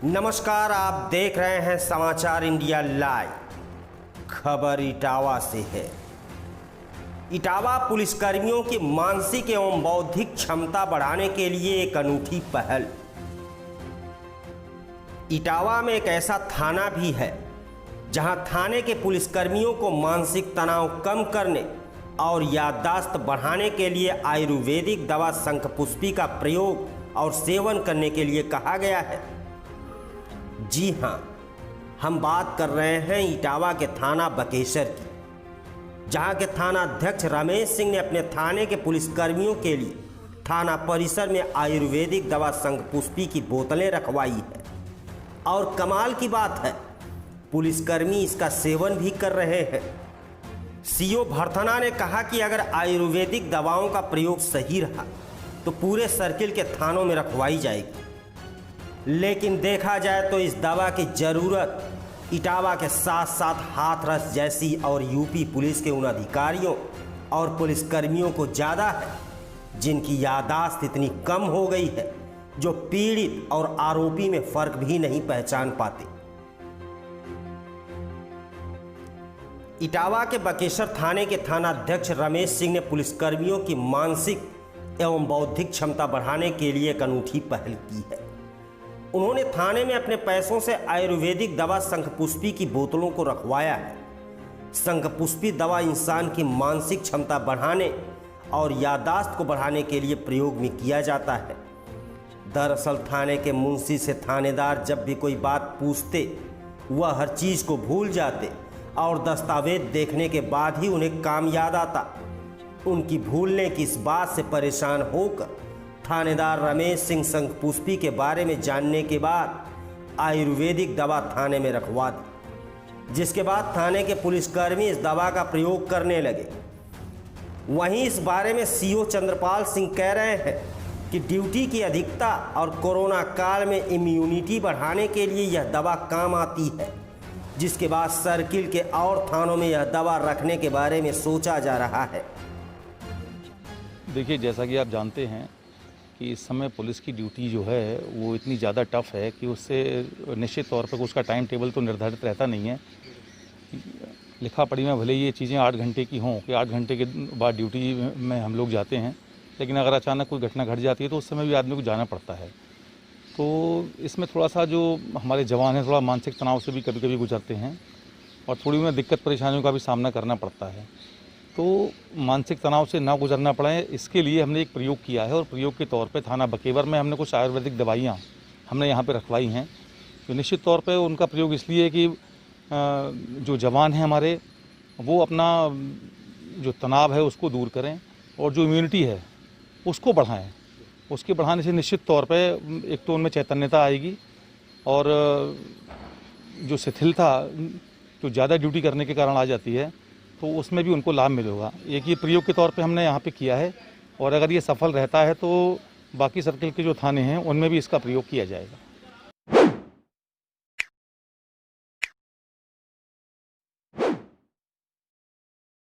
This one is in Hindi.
नमस्कार, आप देख रहे हैं समाचार इंडिया लाइव। खबर इटावा से है। इटावा पुलिसकर्मियों की मानसिक एवं बौद्धिक क्षमता बढ़ाने के लिए एक अनूठी पहल। इटावा में एक ऐसा थाना भी है जहां थाने के पुलिसकर्मियों को मानसिक तनाव कम करने और याददाश्त बढ़ाने के लिए आयुर्वेदिक दवा शंखपुष्पी का प्रयोग और सेवन करने के लिए कहा गया है। जी हां, हम बात कर रहे हैं इटावा के थाना बकेसर की, जहां के थाना अध्यक्ष रमेश सिंह ने अपने थाने के पुलिसकर्मियों के लिए थाना परिसर में आयुर्वेदिक दवा शंखपुष्पी की बोतलें रखवाई है। और कमाल की बात है, पुलिसकर्मी इसका सेवन भी कर रहे हैं। सीओ भरथना ने कहा कि अगर आयुर्वेदिक दवाओं का प्रयोग सही रहा तो पूरे सर्किल के थानों में रखवाई जाएगी, लेकिन देखा जाए तो इस दवा की ज़रूरत इटावा के साथ साथ हाथरस जैसी और यूपी पुलिस के उन अधिकारियों और पुलिसकर्मियों को ज़्यादा है जिनकी याददाश्त इतनी कम हो गई है जो पीड़ित और आरोपी में फ़र्क भी नहीं पहचान पाते। इटावा के बकेसर थाने के थाना अध्यक्ष रमेश सिंह ने पुलिसकर्मियों की मानसिक एवं बौद्धिक क्षमता बढ़ाने के लिए एक अनूठी पहल की है। उन्होंने थाने में अपने पैसों से आयुर्वेदिक दवा शंखपुष्पी की बोतलों को रखवाया है। शंखपुष्पी दवा इंसान की मानसिक क्षमता बढ़ाने और याददाश्त को बढ़ाने के लिए प्रयोग में किया जाता है। दरअसल थाने के मुंशी से थानेदार जब भी कोई बात पूछते वह हर चीज़ को भूल जाते और दस्तावेज देखने के बाद ही उन्हें काम याद आता। उनकी भूलने की इस बात से परेशान होकर थानेदार रमेश सिंह शंखपुष्पी के बारे में जानने के बाद आयुर्वेदिक दवा थाने में रखवा दी, जिसके बाद थाने के पुलिसकर्मी इस दवा का प्रयोग करने लगे। वहीं इस बारे में सीओ चंद्रपाल सिंह कह रहे हैं कि ड्यूटी की अधिकता और कोरोना काल में इम्यूनिटी बढ़ाने के लिए यह दवा काम आती है, जिसके बाद सर्किल के और थानों में यह दवा रखने के बारे में सोचा जा रहा है। देखिए, जैसा कि आप जानते हैं कि इस समय पुलिस की ड्यूटी जो है वो इतनी ज़्यादा टफ है कि उससे निश्चित तौर पर उसका टाइम टेबल तो निर्धारित रहता नहीं है। लिखा पढ़ी में भले ये चीज़ें 8 घंटे की हों कि 8 घंटे के बाद ड्यूटी में हम लोग जाते हैं, लेकिन अगर अचानक कोई घटना घट जाती है तो उस समय भी आदमी को जाना पड़ता है। तो इसमें थोड़ा सा जो हमारे जवान हैं थोड़ा मानसिक तनाव से भी कभी कभी गुजरते हैं और थोड़ी उन्हें दिक्कत परेशानियों का भी सामना करना पड़ता है। तो मानसिक तनाव से ना गुजरना पड़े, इसके लिए हमने एक प्रयोग किया है और प्रयोग के तौर पे थाना बकेवर में हमने कुछ आयुर्वेदिक दवाइयाँ हमने यहाँ पे रखवाई हैं। तो निश्चित तौर पे उनका प्रयोग इसलिए कि जो जवान हैं हमारे वो अपना जो तनाव है उसको दूर करें और जो इम्यूनिटी है उसको बढ़ाएं। उसके बढ़ाने से निश्चित तौर पे एक तो उनमें चैतन्यता आएगी और जो शिथिलता जो ज़्यादा ड्यूटी करने के कारण आ जाती है तो उसमें भी उनको लाभ मिलेगा। एक ये प्रयोग के तौर पे हमने यहाँ पे किया है और अगर ये सफल रहता है तो बाकी सर्किल के जो थाने हैं उनमें भी इसका प्रयोग किया जाएगा।